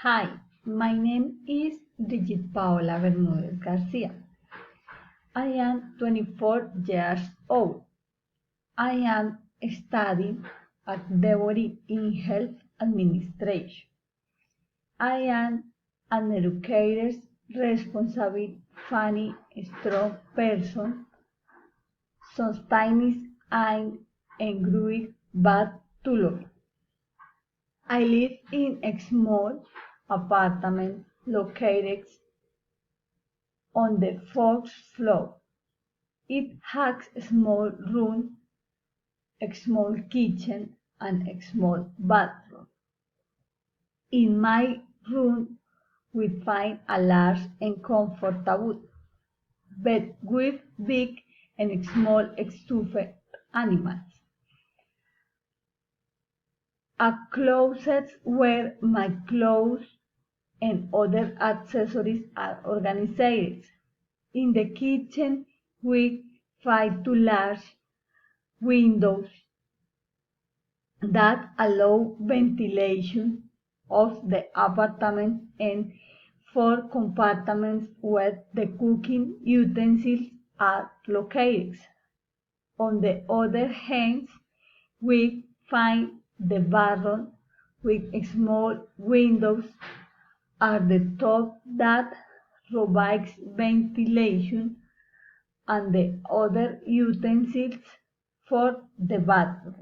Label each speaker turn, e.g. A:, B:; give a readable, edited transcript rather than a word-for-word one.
A: Hi, my name is Brigitte Paola Bermudez Garcia. I am 24 years old. I am studying at Degree in Health Administration. I am an educator, responsible, funny, strong person. Sometimes I'm angry but too love. I live in a small apartment located on the fourth floor. It has a small room, a small kitchen, and a small bathroom. In my room, we find a large and comfortable bed with big and small stuffed animals. A closet where my clothes and other accessories are organized. In the kitchen, we find two large windows that allow ventilation of the apartment and four compartments where the cooking utensils are located. On the other hand, we find the bathroom with small windows at the top that provides ventilation and the other utensils for the bathroom.